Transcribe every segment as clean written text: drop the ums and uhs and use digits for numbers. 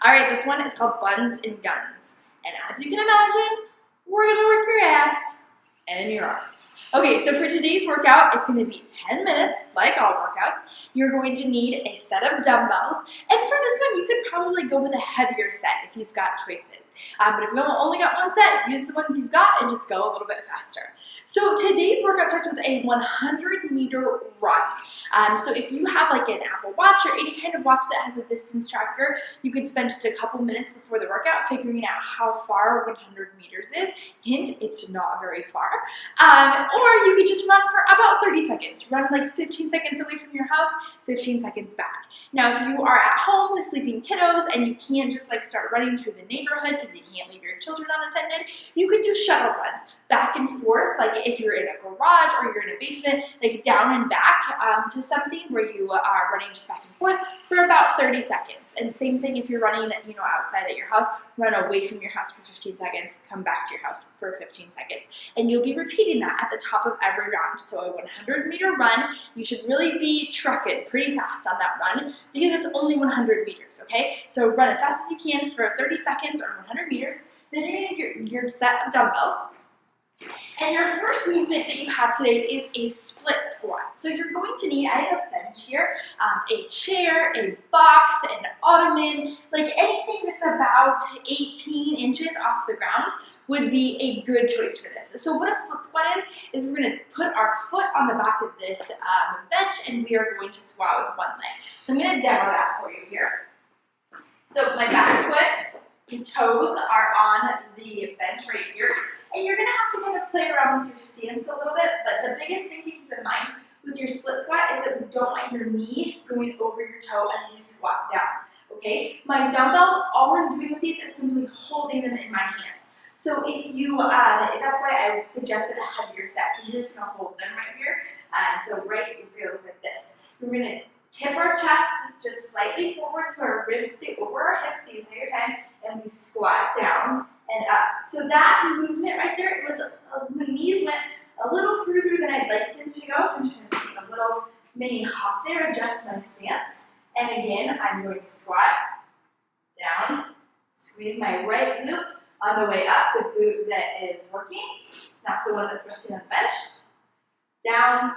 All right, this one is called Buns and Guns. And as you can imagine, we're gonna work your ass and your arms. Okay, so for today's workout, it's gonna be 10 minutes, like all workouts. You're going to need a set of dumbbells. And for this one, you could probably go with a heavier set if you've got choices. But if you've only got one set, use the ones you've got and just go a little bit faster. So today's workout starts with a 100-meter run. So if you have like an Apple Watch or any kind of watch that has a distance tracker, you could spend just a couple minutes before the workout figuring out how far 100 meters is. Hint, it's not very far. Or you could just run for about 30 seconds. Run like 15 seconds away from your house, 15 seconds back. Now, if you are at home with sleeping kiddos and you can't just like start running through the neighborhood because you can't leave your children unattended, you could do shuttle runs back and forth, like if you're in a garage or you're in a basement, like down and back to something where you are running just back and forth for about 30 seconds. And same thing if you're running, outside at your house, run away from your house for 15 seconds, come back to your house for 15 seconds. And you'll be repeating that at the top of every round. So a 100-meter run, you should really be trucking pretty fast on that run because it's only 100 meters, okay? So run as fast as you can for 30 seconds or 100 meters. Then you're gonna get your set of dumbbells. And your first movement that you have today is a split squat. So you're going to need, I have a bench here, a chair, a box, an ottoman, like anything that's about 18 inches off the ground would be a good choice for this. So what a split squat is we're going to put our foot on the back of this bench and we are going to squat with one leg. So I'm going to demo that for you here. So my back foot and toes are on the bench right here. And you're gonna have to kind of play around with your stance a little bit, but the biggest thing to keep in mind with your split squat is that we don't want your knee going over your toe as you squat down, okay? My dumbbells, all I'm doing with these is simply holding them in my hands. So if you, that's why I suggested a heavier set, because you're just gonna hold them right here. So it's gonna look like this. We're gonna tip our chest just slightly forward so our ribs stay over our hips the entire time, and we squat down and up. So that movement right there, my knees went a little further than I'd like them to go, so I'm just going to take a little mini hop there, adjust my stance. And again, I'm going to squat down, squeeze my right glute on the way up, the glute that is working, not the one that's resting on the bench, down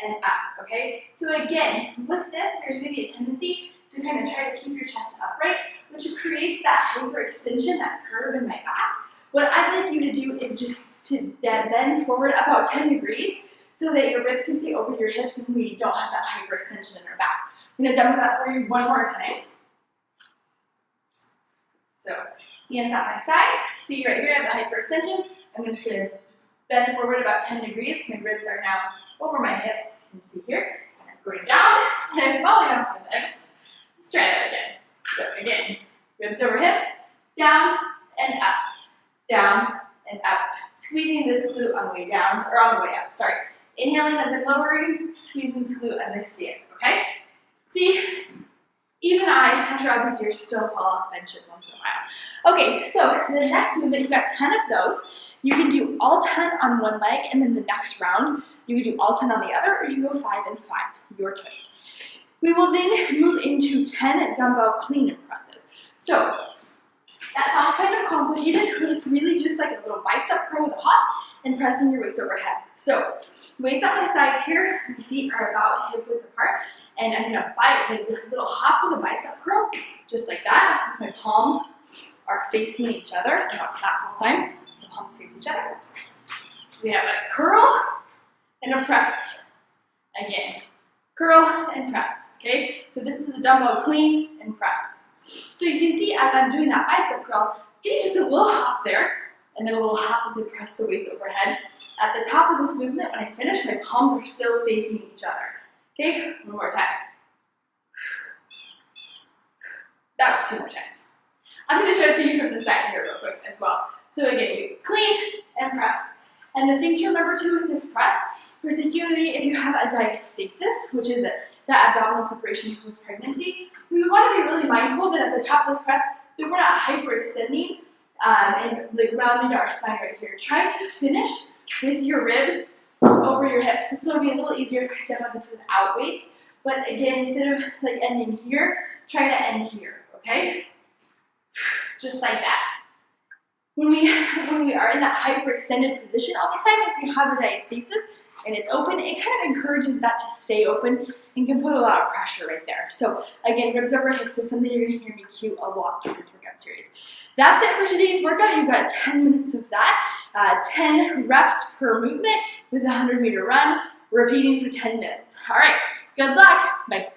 and up, okay? So again, with this, there's going to be a tendency to kind of try to keep your chest upright, which creates that hyperextension, that curve in my back. What I'd like you to do is just to bend forward about 10 degrees so that your ribs can stay over your hips and we don't have that hyperextension in our back. I'm going to demo that for you one more time. So hands at my sides. See right here, I have the hyperextension. I'm just going to bend forward about 10 degrees. My ribs are now over my hips. You can see here. And I'm going down and I'm falling off the bench. Let's try that again. So again, ribs over hips, down and up, down and up. Squeezing this glute on the way down, or on the way up, sorry. Inhaling as I'm lowering, squeezing this glute as I stand, okay? See, even I, after all these years, still fall off benches once in a while. Okay, so the next movement, you've got 10 of those. You can do all 10 on one leg, and then the next round, you can do all 10 on the other, or you go 5 and 5, your choice. We will then move into 10 dumbbell clean and presses. So that sounds kind of complicated, but it's really just like a little bicep curl with a hop and pressing your weights overhead. So weights at my sides here, my feet are about hip width apart, and I'm gonna like a little hop with a bicep curl, just like that. My palms are facing each other, not that whole time, so palms face each other. We have a curl and a press. Again, curl and press, okay? So this is a dumbbell clean and press. So you can see as I'm doing that bicep curl, getting just a little hop there, and then a little hop as I press the weights overhead. At the top of this movement, when I finish, my palms are still facing each other. Okay, one more time. That was 2 more times. I'm gonna show it to you from the side here real quick as well. So again, we clean and press. And the thing to remember too with this press, particularly if you have a diastasis, which is the abdominal separation post-pregnancy, we want to be really mindful that at the top of this press, that we're not hyperextending and like rounding our spine right here. Try to finish with your ribs over your hips. So it'll be a little easier if I demo this without weights. But again, instead of like ending here, try to end here, okay? just like that. When we are in that hyperextended position all the time, if we have a diastasis and it's open, it kind of encourages that to stay open and can put a lot of pressure right there. So again, ribs over hips is something you're gonna hear me cue a lot through this workout series. That's it for today's workout. You've got 10 minutes of that, 10 reps per movement with a 100-meter run, repeating for 10 minutes. All right, good luck. Bye.